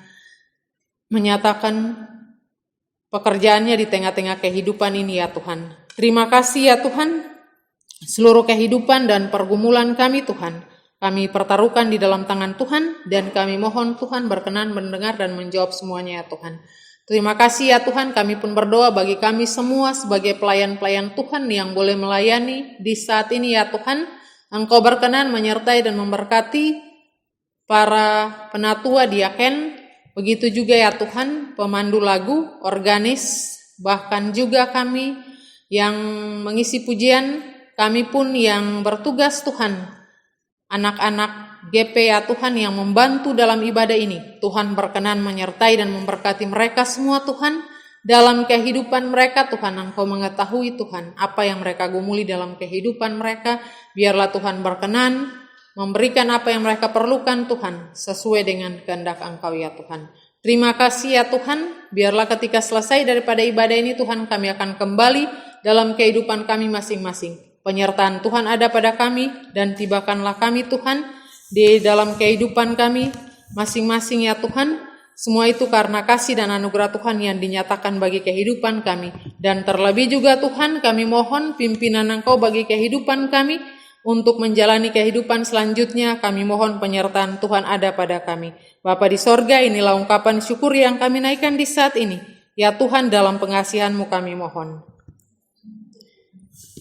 pekerjaannya di tengah-tengah kehidupan ini ya Tuhan. Terima kasih ya Tuhan, seluruh kehidupan dan pergumulan kami Tuhan, kami pertaruhkan di dalam tangan Tuhan, dan kami mohon Tuhan berkenan mendengar dan menjawab semuanya ya Tuhan. Terima kasih ya Tuhan, kami pun berdoa bagi kami semua sebagai pelayan-pelayan Tuhan yang boleh melayani di saat ini ya Tuhan. Engkau berkenan menyertai dan memberkati para penatua diaken, begitu juga ya Tuhan pemandu lagu, organis, bahkan juga kami yang mengisi pujian, kami pun yang bertugas Tuhan, anak-anak GP ya Tuhan yang membantu dalam ibadah ini. Tuhan berkenan menyertai dan memberkati mereka semua Tuhan. Dalam kehidupan mereka Tuhan, Engkau mengetahui Tuhan apa yang mereka gumuli dalam kehidupan mereka. Biarlah Tuhan berkenan memberikan apa yang mereka perlukan Tuhan, sesuai dengan kehendak Engkau ya Tuhan. Terima kasih ya Tuhan, biarlah ketika selesai daripada ibadah ini Tuhan, kami akan kembali dalam kehidupan kami masing-masing. Penyertaan Tuhan ada pada kami, dan tibakanlah kami Tuhan di dalam kehidupan kami masing-masing ya Tuhan. Semua itu karena kasih dan anugerah Tuhan yang dinyatakan bagi kehidupan kami. Dan terlebih juga Tuhan, kami mohon pimpinan Engkau bagi kehidupan kami untuk menjalani kehidupan selanjutnya. Kami mohon penyertaan Tuhan ada pada kami. Bapa di sorga, inilah ungkapan syukur yang kami naikkan di saat ini. Ya Tuhan, dalam pengasihan-Mu kami mohon.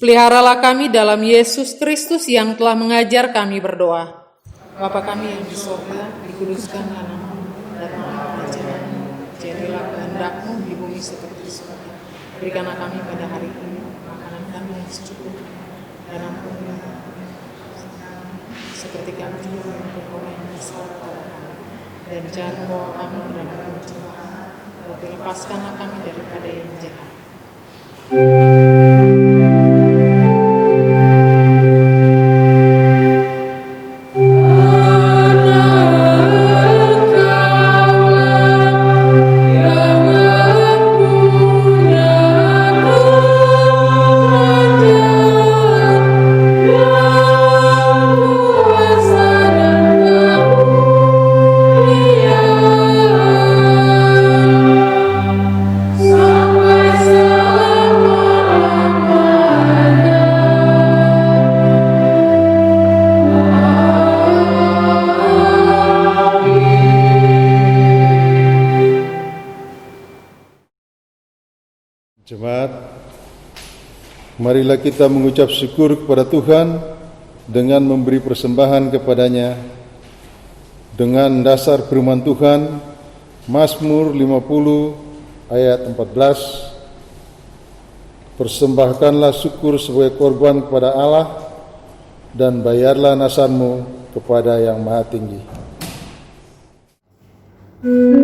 Peliharalah kami dalam Yesus Kristus yang telah mengajar kami berdoa. Bapa kami yang di sorga, dikuduskanlah nama-Mu, datanglah kerajaan-Mu, jadilah kehendak-Mu di bumi seperti di surga. Berikanlah kami pada hari ini makanan kami yang secukupnya, dan ampunilah kami seperti kami juga mengampuni orang yang bersalah kepada kami, dan jangan membawa kami ke dalam pencobaan, tetapi lepaskanlah kami daripada yang jahat. Jemaat, marilah kita mengucap syukur kepada Tuhan dengan memberi persembahan kepadanya dengan dasar firman Tuhan, Mazmur 50 ayat 14. Persembahkanlah syukur sebagai korban kepada Allah dan bayarlah nasanmu kepada Yang Maha Tinggi. Ku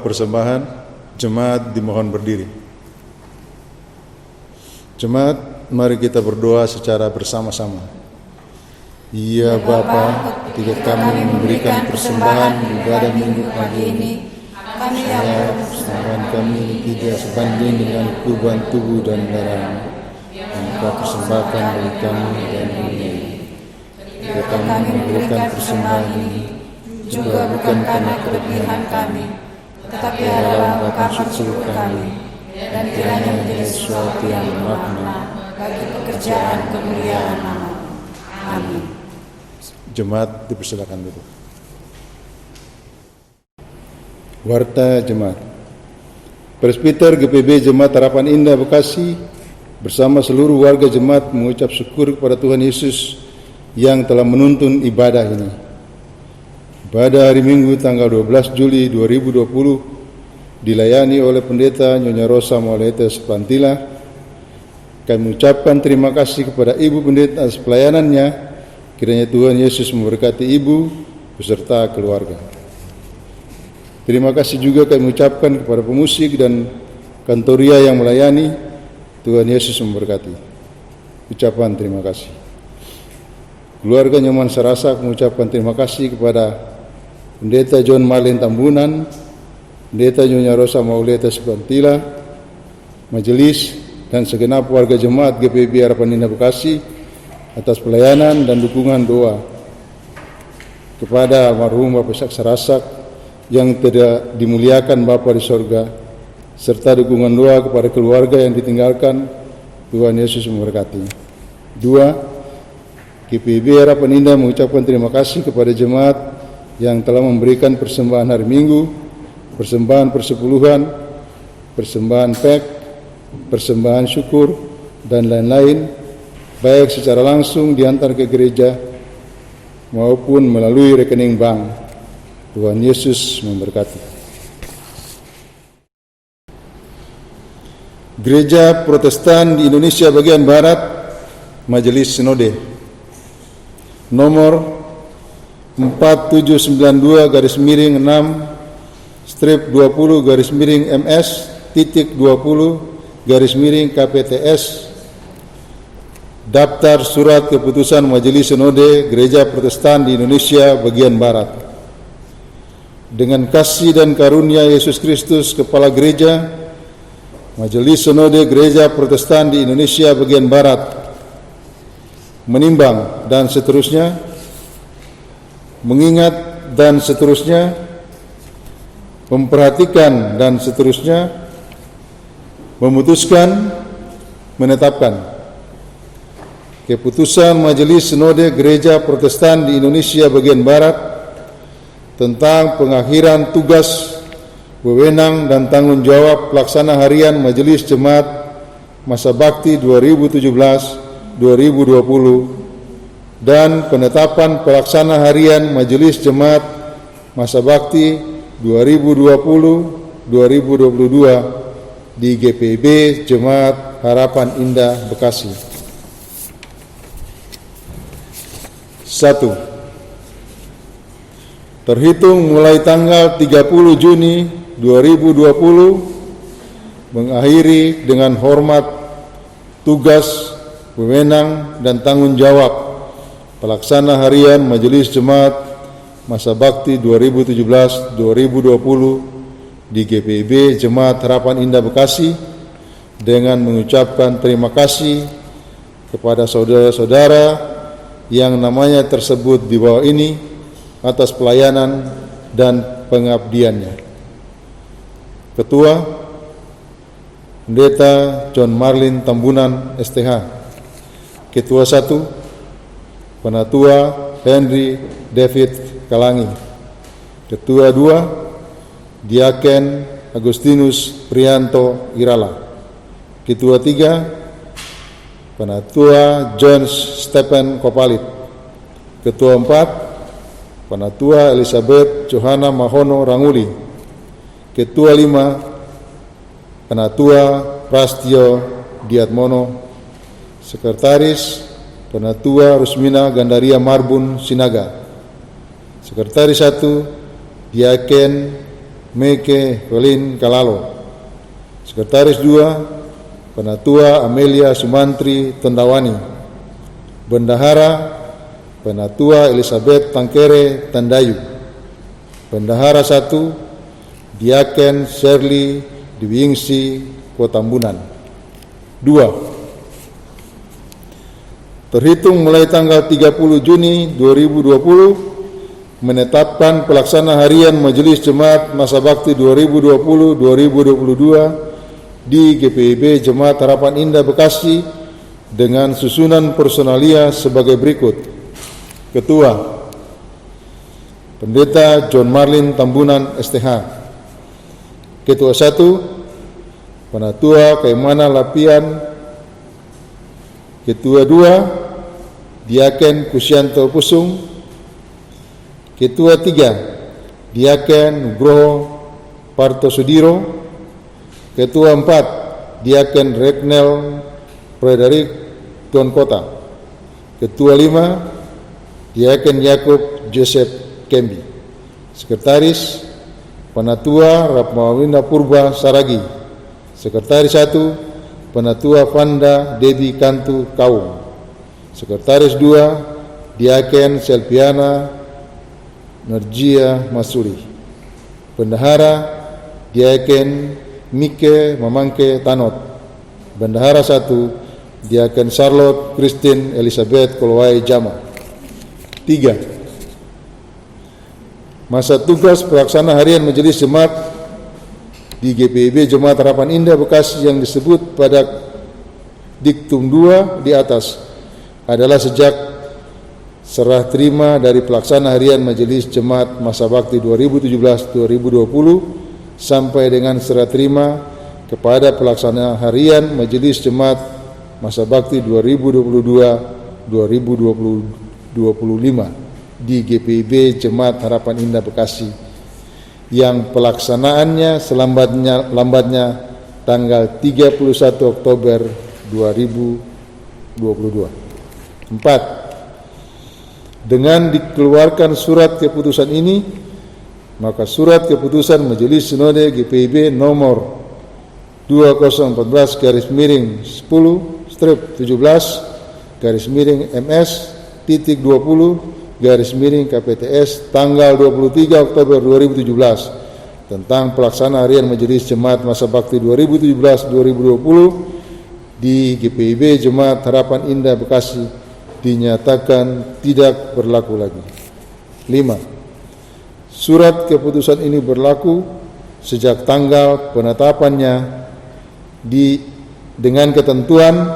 persembahan, jemaat dimohon berdiri. Jemaat, mari kita berdoa secara bersama-sama. Ya Bapa, ketika kami memberikan persembahan ibadah minggu pagi ini, persembahan kami tidak sebanding dengan kurban tubuh dan darah yang Kau persembahkan bagi kami dan dunia. Ketika kami memberikan persembahan ini, juga bukan karena kelebihan kami, tetapi adalah ungkapan syukur kami, dan kiranya menjadi sesuatu yang bermakna bagi pekerjaan kemuliaan nama. Amin. Jemaat dipersilakan duduk. Warta Jemaat. Presbiter GPB Jemaat Harapan Indah Bekasi bersama seluruh warga jemaat mengucap syukur kepada Tuhan Yesus yang telah menuntun ibadah ini. Pada hari Minggu tanggal 12 Juli 2020 dilayani oleh Pendeta Nyonya Rosa Mauleta Sepantila. Kami mengucapkan terima kasih kepada Ibu Pendeta atas pelayanannya. Kiranya Tuhan Yesus memberkati Ibu beserta keluarga. Terima kasih juga kami ucapkan kepada pemusik dan kantoria yang melayani. Tuhan Yesus memberkati. Ucapan terima kasih. Keluarga Nyoman Sarasa mengucapkan terima kasih kepada Pendeta John Marlin Tambunan, Pendeta Nyonya Rosa Mauleta Sepantila, majelis dan segenap warga jemaat GPB Harapan Indah Bekasi atas pelayanan dan dukungan doa kepada almarhum Bapak Ishak Sarasak yang tidak dimuliakan Bapa di sorga, serta dukungan doa kepada keluarga yang ditinggalkan. Tuhan Yesus memberkati. 2. GPB Harapan Indah mengucapkan terima kasih kepada jemaat yang telah memberikan persembahan hari Minggu, persembahan persepuluhan, persembahan PEK, persembahan syukur, dan lain-lain, baik secara langsung diantar ke gereja maupun melalui rekening bank. Tuhan Yesus memberkati. Gereja Protestan di Indonesia bagian Barat, Majelis Sinode nomor 4792-MS-20-MS-KPTS Daftar Surat Keputusan Majelis Sinode Gereja Protestan di Indonesia bagian Barat. Dengan kasih dan karunia Yesus Kristus Kepala Gereja, Majelis Sinode Gereja Protestan di Indonesia bagian Barat menimbang dan seterusnya, mengingat dan seterusnya, memperhatikan dan seterusnya, memutuskan, menetapkan keputusan Majelis Sinode Gereja Protestan di Indonesia bagian Barat tentang pengakhiran tugas, wewenang dan tanggung jawab pelaksana harian Majelis Jemaat Masa Bakti 2017-2020 dan penetapan pelaksana harian Majelis Jemaat Masa Bakti 2020-2022 di GPB Jemaat Harapan Indah Bekasi. 1. Terhitung mulai tanggal 30 Juni 2020 mengakhiri dengan hormat tugas, wewenang dan tanggung jawab pelaksana harian Majelis Jemaat Masa Bakti 2017-2020 di GPB Jemaat Harapan Indah Bekasi dengan mengucapkan terima kasih kepada saudara-saudara yang namanya tersebut di bawah ini atas pelayanan dan pengabdiannya. Ketua Pendeta John Marlin Tambunan STH. Ketua 1 Penatua Henry David Kalangi. Ketua 2 Diaken Agustinus Prianto Irala. Ketua 3 Penatua John Stephen Kopalit. Ketua 4 Penatua Elizabeth Johanna Mahono Ranguli. Ketua 5 Penatua Prastio Diatmono. Sekretaris Penatua Rusmina Gandaria Marbun Sinaga. Sekretaris 1 Diaken Meke Velin Kalalo. Sekretaris 2 Penatua Amelia Sumantri Tondawani. Bendahara Penatua Elizabeth Tangkere Tandayu. Bendahara 1 Diaken Shirley Diwingsi Kotambunan. 2. Terhitung mulai tanggal 30 Juni 2020 menetapkan pelaksana harian Majelis Jemaat Masa Bakti 2020-2022 di GPIB Jemaat Harapan Indah Bekasi dengan susunan personalia sebagai berikut. Ketua Pendeta John Marlin Tambunan STH. Ketua 1 Penatua Kaimana Lapian. Ketua 2 Diaken Kusyanto Pusung. Ketua 3 Diaken Nugroho Partosudiro. Ketua 4 Diaken Regnel Frederick Tuan Kota. Ketua 5 Diaken Yakub Joseph Kembi. Sekretaris Penatua Rapmawinda Purba Saragi. Sekretaris 1 Penatua Vanda Debi Kantu Kaum. Sekretaris 2 Diaken Selpiana Nerjia Masuri. Bendahara Diaken Mike Mamangke Tanot. Bendahara 1 Diaken Charlotte Christine Elizabeth Kolowai Jama. 3. Masa tugas pelaksana harian Majelis Jemaat di GPIB Jemaat Harapan Indah Bekasi yang disebut pada diktum 2 di atas adalah sejak serah terima dari pelaksana harian Majelis Jemaat Masa Bakti 2017-2020 sampai dengan serah terima kepada pelaksana harian Majelis Jemaat Masa Bakti 2022-2025 di GPIB Jemaat Harapan Indah Bekasi yang pelaksanaannya lambatnya tanggal 31 Oktober 2022. 4. Dengan dikeluarkan surat keputusan ini, maka surat keputusan Majelis Sinode GPIB nomor 2014-10/MS-20/KPTS tanggal 23 Oktober 2017 tentang pelaksanaan harian Majelis Jemaat Masa Bakti 2017-2020 di GPIB Jemaat Harapan Indah Bekasi dinyatakan tidak berlaku lagi. 5. Surat keputusan ini berlaku sejak tanggal penetapannya dengan ketentuan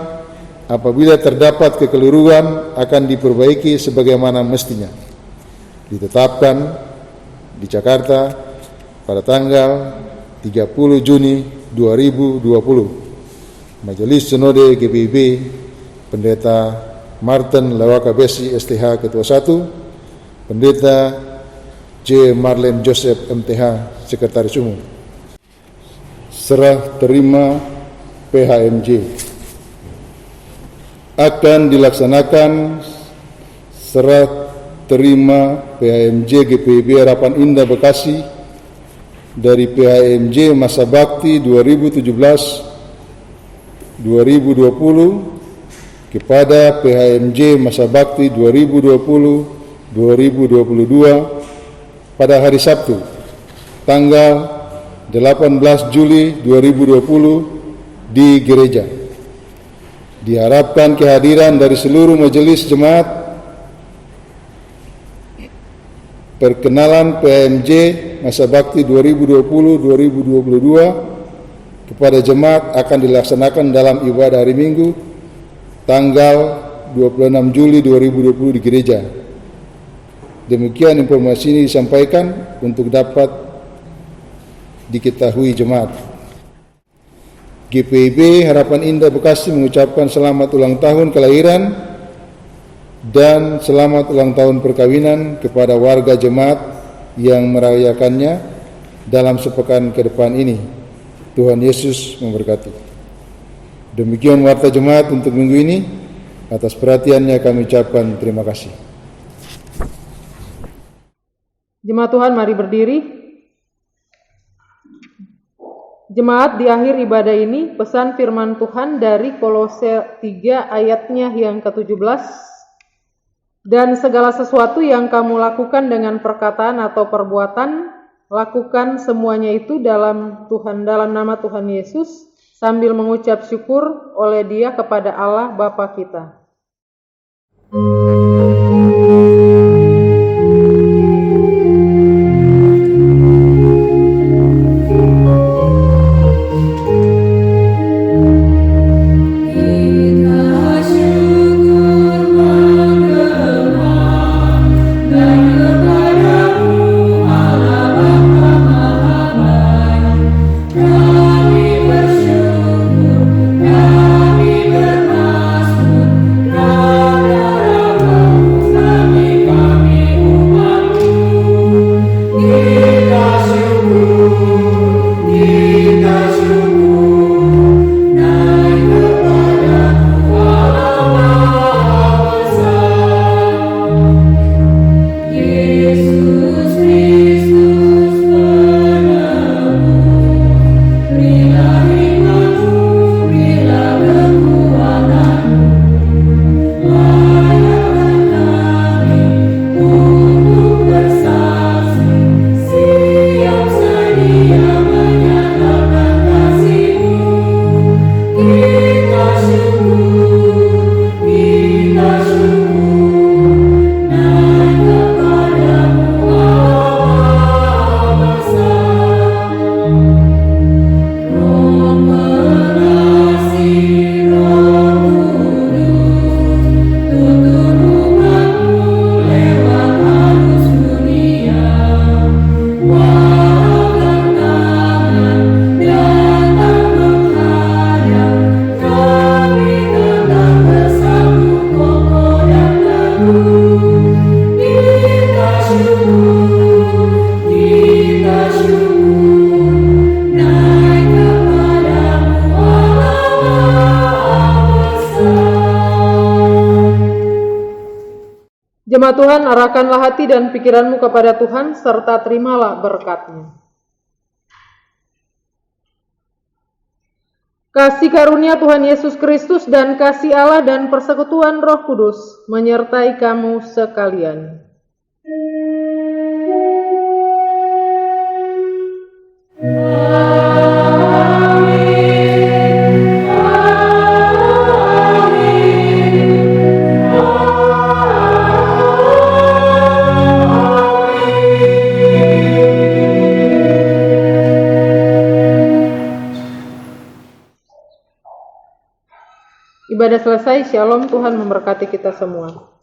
apabila terdapat kekeliruan akan diperbaiki sebagaimana mestinya. Ditetapkan di Jakarta pada tanggal 30 Juni 2020. Majelis Sinode GPIB Pendeta Martin Lewaka Besi STH Ketua 1, Pendeta J. Marlen Joseph MTH Sekretaris Umum. Serah terima PHMJ akan dilaksanakan serah terima PHMJ GPIB Harapan Indah Bekasi dari PHMJ Masa Bakti 2017-2020 kepada PHMJ Masa Bakti 2020-2022 pada hari Sabtu tanggal 18 Juli 2020 di gereja. Diharapkan kehadiran dari seluruh majelis jemaat. Perkenalan PHMJ Masa Bakti 2020-2022 kepada jemaat akan dilaksanakan dalam ibadah hari Minggu tanggal 26 Juli 2020 di gereja. Demikian informasi ini disampaikan untuk dapat diketahui jemaat. GPIB Harapan Indah Bekasi mengucapkan selamat ulang tahun kelahiran dan selamat ulang tahun perkawinan kepada warga jemaat yang merayakannya dalam sepekan ke depan ini. Tuhan Yesus memberkati. Demikian warta jemaat untuk minggu ini. Atas perhatiannya kami ucapkan terima kasih. Jemaat Tuhan, mari berdiri. Jemaat, di akhir ibadah ini pesan firman Tuhan dari Kolose 3 ayatnya yang ke-17. Dan segala sesuatu yang kamu lakukan dengan perkataan atau perbuatan, lakukan semuanya itu dalam nama Tuhan Yesus, sambil mengucap syukur oleh Dia kepada Allah Bapa kita. Jemaat Tuhan, arahkanlah hati dan pikiranmu kepada Tuhan, serta terimalah berkat-Nya. Kasih karunia Tuhan Yesus Kristus dan kasih Allah dan persekutuan Roh Kudus menyertai kamu sekalian. Ibadah selesai, Shalom, Tuhan memberkati kita semua.